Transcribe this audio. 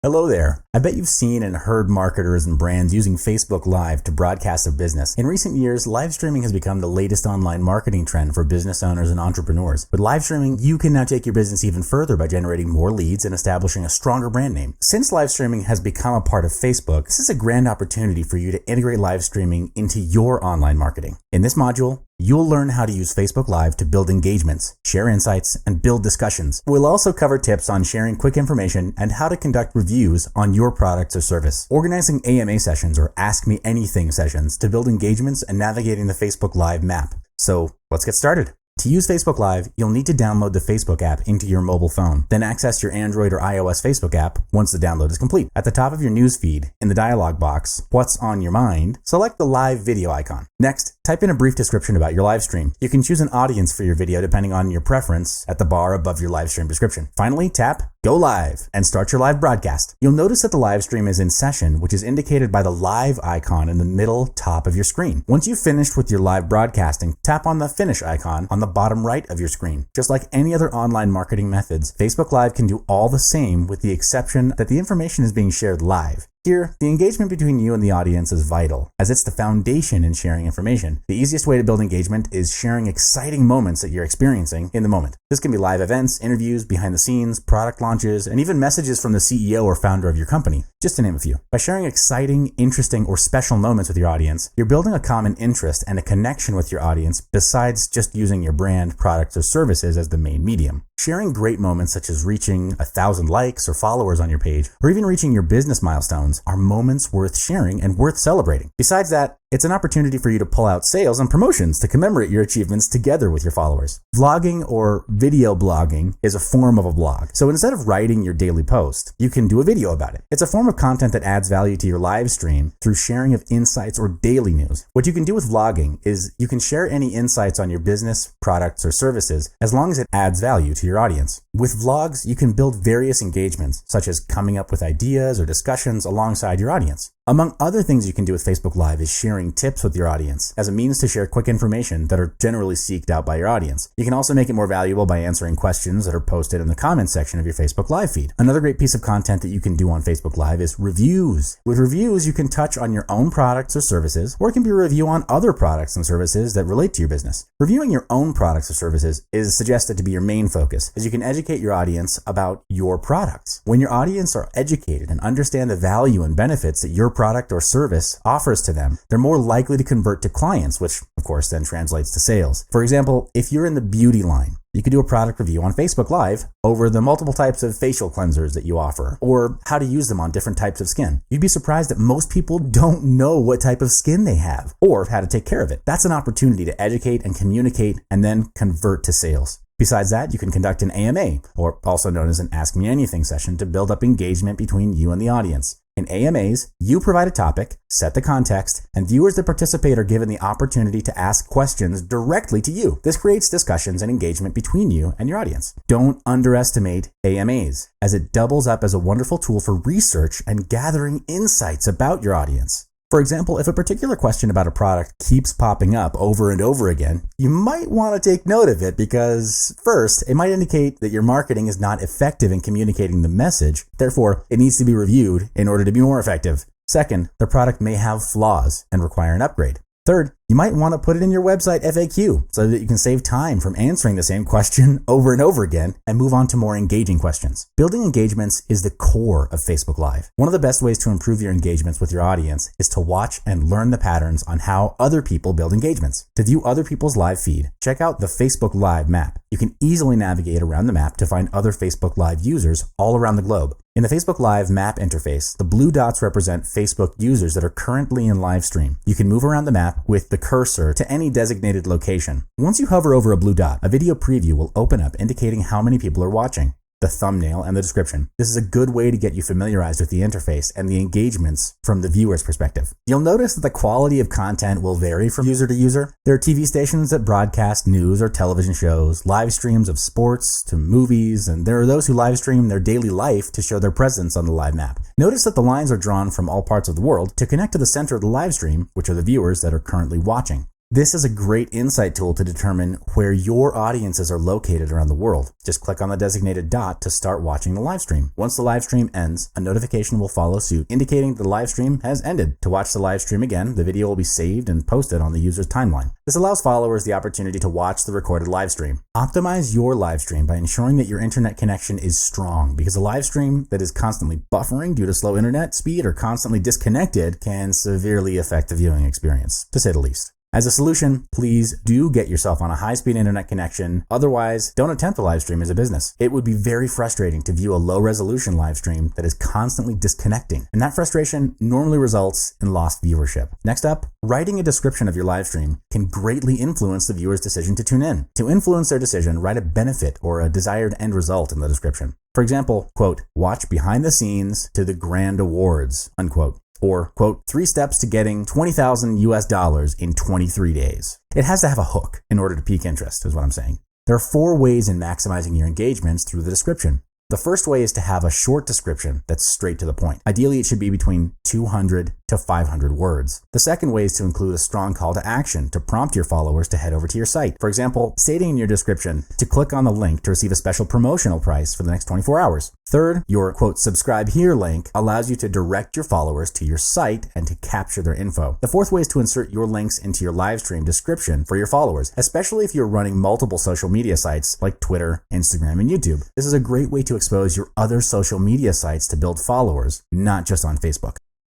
Hello there. I bet you've seen and heard marketers and brands using Facebook Live to broadcast their business. In recent years, live streaming has become the latest online marketing trend for business owners and entrepreneurs. With live streaming, you can now take your business even further by generating more leads and establishing a stronger brand name. Since live streaming has become a part of Facebook, this is a grand opportunity for you to integrate live streaming into your online marketing. In this module, you'll learn how to use Facebook Live to build engagements, share insights, and build discussions. We'll also cover tips on sharing quick information and how to conduct reviews on your products or service, organizing AMA sessions or Ask Me Anything sessions to build engagements and navigating the Facebook Live map. So let's get started. To use Facebook Live, you'll need to download the Facebook app into your mobile phone, then access your Android or iOS Facebook app once the download is complete. At the top of your newsfeed, in the dialog box, What's on Your Mind, select the live video icon. Next, type in a brief description about your live stream. You can choose an audience for your video depending on your preference at the bar above your live stream description. Finally, tap Go Live and start your live broadcast. You'll notice that the live stream is in session, which is indicated by the live icon in the middle top of your screen. Once you've finished with your live broadcasting, tap on the Finish icon on the bottom right of your screen. Just like any other online marketing methods, Facebook Live can do all the same with the exception that the information is being shared live. Here, the engagement between you and the audience is vital, as it's the foundation in sharing information. The easiest way to build engagement is sharing exciting moments that you're experiencing in the moment. This can be live events, interviews, behind the scenes, product launches, and even messages from the CEO or founder of your company, just to name a few. By sharing exciting, interesting, or special moments with your audience, you're building a common interest and a connection with your audience besides just using your brand, products, or services as the main medium. Sharing great moments such as reaching 1,000 likes or followers on your page, or even reaching your business milestones are moments worth sharing and worth celebrating. Besides that, it's an opportunity for you to pull out sales and promotions to commemorate your achievements together with your followers. Vlogging or video blogging is a form of a blog. So instead of writing your daily post, you can do a video about it. It's a form of content that adds value to your live stream through sharing of insights or daily news. What you can do with vlogging is you can share any insights on your business, products, or services as long as it adds value to your audience. With vlogs, you can build various engagements, such as coming up with ideas or discussions alongside your audience. Among other things you can do with Facebook Live is sharing tips with your audience as a means to share quick information that are generally seeked out by your audience. You can also make it more valuable by answering questions that are posted in the comments section of your Facebook Live feed. Another great piece of content that you can do on Facebook Live is reviews. With reviews, you can touch on your own products or services, or it can be a review on other products and services that relate to your business. Reviewing your own products or services is suggested to be your main focus, as you can educate your audience about your products. When your audience are educated and understand the value and benefits that your product or service offers to them, they're more likely to convert to clients, which of course then translates to sales. For example, if you're in the beauty line, you could do a product review on Facebook Live over the multiple types of facial cleansers that you offer, or how to use them on different types of skin. You'd be surprised that most people don't know what type of skin they have, or how to take care of it. That's an opportunity to educate and communicate and then convert to sales. Besides that, you can conduct an AMA, or also known as an Ask Me Anything session, to build up engagement between you and the audience. In AMAs, you provide a topic, set the context, and viewers that participate are given the opportunity to ask questions directly to you. This creates discussions and engagement between you and your audience. Don't underestimate AMAs, as it doubles up as a wonderful tool for research and gathering insights about your audience. For example, if a particular question about a product keeps popping up over and over again, you might want to take note of it because, first, it might indicate that your marketing is not effective in communicating the message. Therefore, it needs to be reviewed in order to be more effective. Second, the product may have flaws and require an upgrade. Third, you might want to put it in your website FAQ so that you can save time from answering the same question over and over again and move on to more engaging questions. Building engagements is the core of Facebook Live. One of the best ways to improve your engagements with your audience is to watch and learn the patterns on how other people build engagements. To view other people's live feed, check out the Facebook Live map. You can easily navigate around the map to find other Facebook Live users all around the globe. In the Facebook Live map interface, the blue dots represent Facebook users that are currently in live stream. You can move around the map with the cursor to any designated location. Once you hover over a blue dot, a video preview will open up indicating how many people are watching. The thumbnail and the description. This is a good way to get you familiarized with the interface and the engagements from the viewer's perspective. You'll notice that the quality of content will vary from user to user. There are TV stations that broadcast news or television shows, live streams of sports to movies, and there are those who live stream their daily life to show their presence on the live map. Notice that the lines are drawn from all parts of the world to connect to the center of the live stream, which are the viewers that are currently watching. This is a great insight tool to determine where your audiences are located around the world. Just click on the designated dot to start watching the live stream. Once the live stream ends, a notification will follow suit indicating the live stream has ended. To watch the live stream again, the video will be saved and posted on the user's timeline. This allows followers the opportunity to watch the recorded live stream. Optimize your live stream by ensuring that your internet connection is strong, because a live stream that is constantly buffering due to slow internet speed or constantly disconnected can severely affect the viewing experience, to say the least. As a solution, please do get yourself on a high-speed internet connection. Otherwise, don't attempt a live stream as a business. It would be very frustrating to view a low-resolution live stream that is constantly disconnecting, and that frustration normally results in lost viewership. Next up, writing a description of your live stream can greatly influence the viewer's decision to tune in. To influence their decision, write a benefit or a desired end result in the description. For example, quote, "Watch behind the scenes to the grand awards," unquote. Or, quote, "3 steps to getting $20,000 in 23 days. It has to have a hook in order to pique interest, is what I'm saying. There are 4 ways in maximizing your engagements through the description. The first way is to have a short description that's straight to the point. Ideally, it should be between 200 to 500 words. The second way is to include a strong call to action to prompt your followers to head over to your site. For example, stating in your description to click on the link to receive a special promotional price for the next 24 hours. Third, your, quote, "subscribe here" link allows you to direct your followers to your site and to capture their info. The fourth way is to insert your links into your live stream description for your followers, especially if you're running multiple social media sites like Twitter, Instagram, and YouTube. This is a great way to expose your other social media sites to build followers, not just on Facebook.